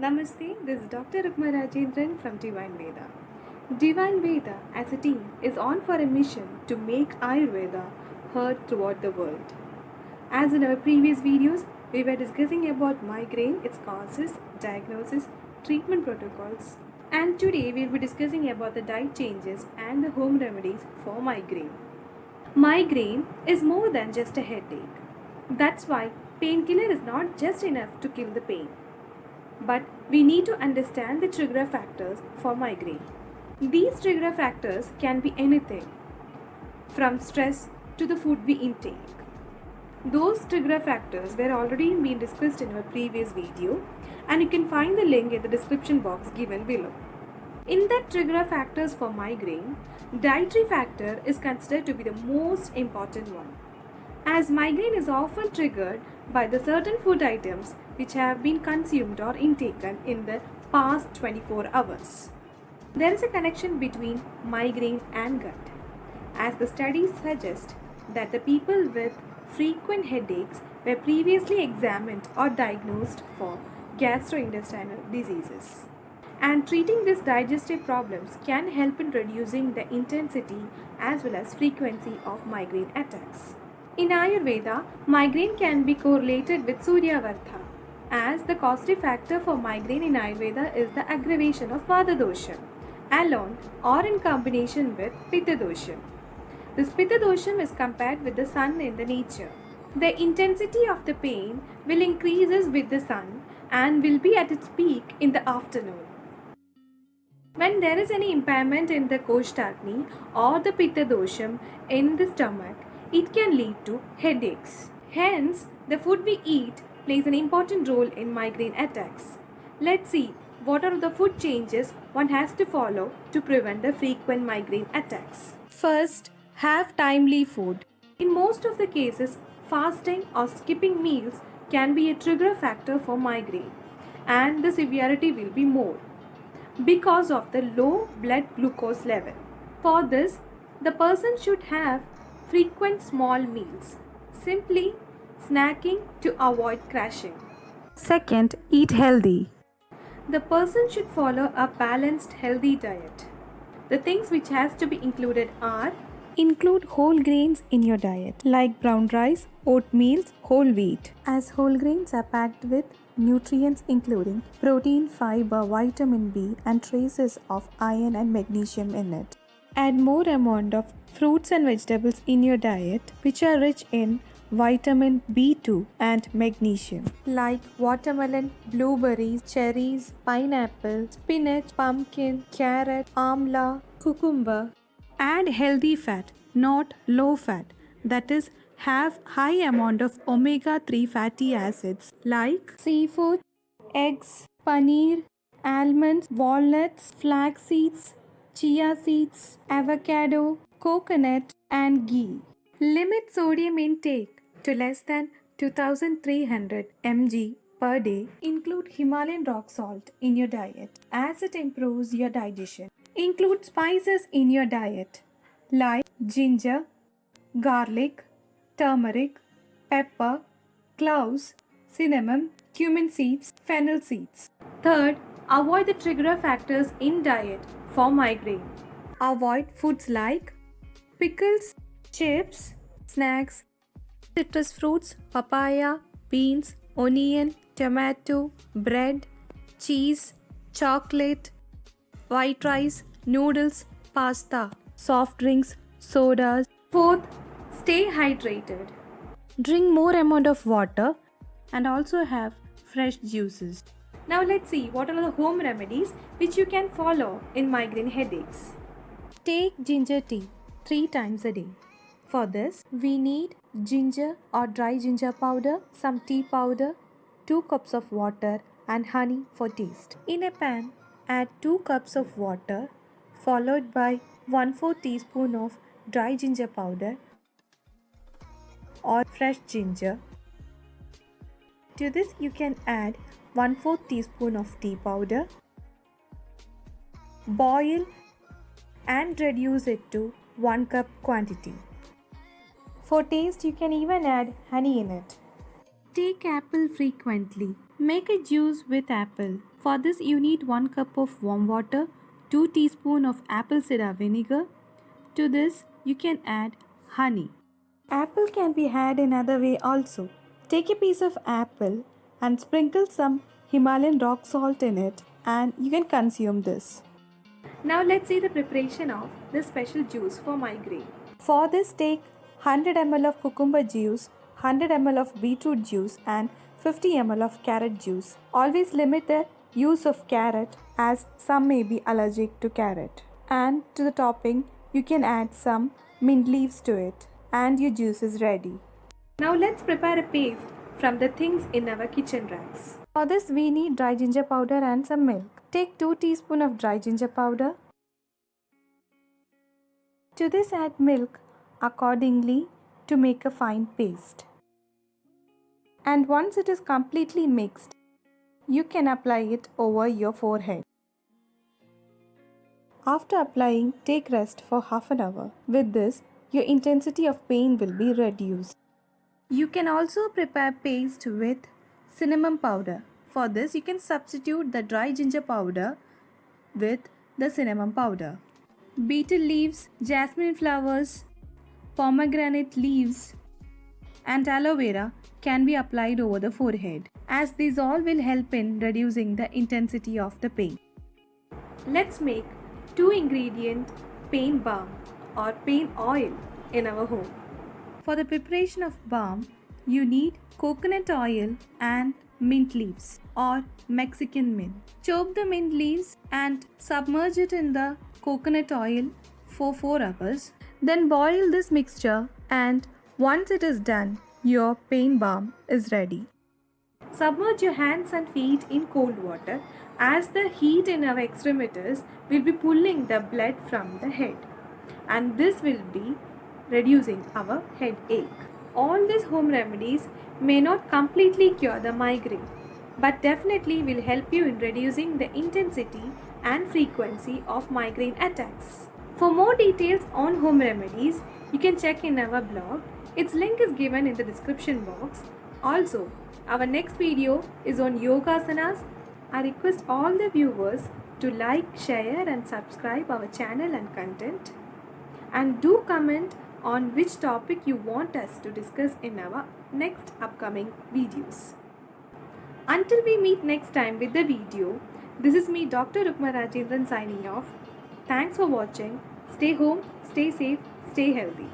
Namaste, this is Dr. Rukma Rajendran from Divine Veda. Divine Veda as a team is on for a mission to make Ayurveda heard throughout the world. As in our previous videos, we were discussing about migraine, its causes, diagnosis, treatment protocols, and today we will be discussing about the diet changes and the home remedies for migraine. Migraine is more than just a headache. That's why painkiller is not just enough to kill the pain. But we need to understand the trigger factors for migraine. These trigger factors can be anything from stress to the food we intake. Those trigger factors were already been discussed in our previous video, and you can find the link in the description box given below. In that trigger factors for migraine, dietary factor is considered to be the most important one, as migraine is often triggered by the certain food items which have been consumed or intaken in the past 24 hours. There is a connection between migraine and gut, as the studies suggest that the people with frequent headaches were previously examined or diagnosed for gastrointestinal diseases. And treating these digestive problems can help in reducing the intensity as well as frequency of migraine attacks. In Ayurveda, migraine can be correlated with Suryavartha, as the causative factor for migraine in Ayurveda is the aggravation of Vata dosha, alone or in combination with Pitta dosha. This Pitta dosha is compared with the sun in the nature. The intensity of the pain will increases with the sun and will be at its peak in the afternoon. When there is any impairment in the Koshtakni or the Pitta dosham in the stomach, it can lead to headaches. Hence, the food we eat plays an important role in migraine attacks. Let's see what are the food changes one has to follow to prevent the frequent migraine attacks. First, have timely food. In most of the cases, fasting or skipping meals can be a trigger factor for migraine, and the severity will be more because of the low blood glucose level. For this, the person should have frequent small meals, simply snacking to avoid crashing. Second, eat healthy. The person should follow a balanced healthy diet. The things which has to be included are: include whole grains in your diet like brown rice, oatmeal, whole wheat, as whole grains are packed with nutrients including protein, fiber, vitamin B and traces of iron and magnesium in it. Add more amount of fruits and vegetables in your diet which are rich in vitamin B2 and magnesium, like watermelon, blueberries, cherries, pineapple, spinach, pumpkin, carrot, amla, cucumber. Add healthy fat, not low fat, that is, have high amount of omega-3 fatty acids like seafood, eggs, paneer, almonds, walnuts, flax seeds, chia seeds, avocado, coconut, and ghee. Limit sodium intake to less than 2300 mg per day. Include Himalayan rock salt in your diet as it improves your digestion. Include spices in your diet like ginger, garlic, turmeric, pepper, cloves, cinnamon, cumin seeds, fennel seeds. Third, avoid the trigger factors in diet for migraine. Avoid foods like pickles, chips, snacks, citrus fruits, papaya, beans, onion, tomato, bread, cheese, chocolate, white rice, noodles, pasta, soft drinks, sodas. Fourth, stay hydrated. Drink more amount of water and also have fresh juices. Now let's see what are the home remedies which you can follow in migraine headaches. Take ginger tea 3 times a day. For this, we need ginger or dry ginger powder, some tea powder, 2 cups of water and honey for taste. In a pan, add 2 cups of water followed by 1/4 teaspoon of dry ginger powder or fresh ginger. To this you can add 1/4 teaspoon of tea powder. Boil and reduce it to 1 cup quantity. For taste you can even add honey in it. Take apple frequently. Make a juice with apple For this you need 1 cup of warm water, 2 teaspoons of apple cider vinegar. To this you can add honey. Apple can be had in other way also. Take a piece of apple and sprinkle some Himalayan rock salt in it and you can consume this. Now let's see the preparation of this special juice for migraine. For this take 100 ml of cucumber juice, 100 ml of beetroot juice and 50 ml of carrot juice. Always limit the use of carrot as some may be allergic to carrot. And to the topping you can add some mint leaves to it and your juice is ready. Now let's prepare a paste from the things in our kitchen racks. For this we need dry ginger powder and some milk. Take 2 teaspoons of dry ginger powder. To this add milk accordingly to make a fine paste. And once it is completely mixed, you can apply it over your forehead. After applying, take rest for half an hour. With this, your intensity of pain will be reduced. You can also prepare paste with cinnamon powder. For this, you can substitute the dry ginger powder with the cinnamon powder. Betel leaves, jasmine flowers, pomegranate leaves, and aloe vera can be applied over the forehead, as these all will help in reducing the intensity of the pain. Let's make 2-ingredient pain balm or pain oil in our home. For the preparation of balm, you need coconut oil and mint leaves or Mexican mint. Chop the mint leaves and submerge it in the coconut oil for 4 hours. Then boil this mixture, and once it is done, your pain balm is ready. Submerge your hands and feet in cold water, as the heat in our extremities will be pulling the blood from the head, and this will be reducing our headache. All these home remedies may not completely cure the migraine, but definitely will help you in reducing the intensity and frequency of migraine attacks. For more details on home remedies, you can check in our blog. Its link is given in the description box. Also, our next video is on yogasanas. I request all the viewers to like, share and subscribe our channel and content. And do comment on which topic you want us to discuss in our next upcoming videos. Until we meet next time with the video, this is me, Dr. Rukma Rajendran, signing off. Thanks for watching. Stay home, stay safe, stay healthy.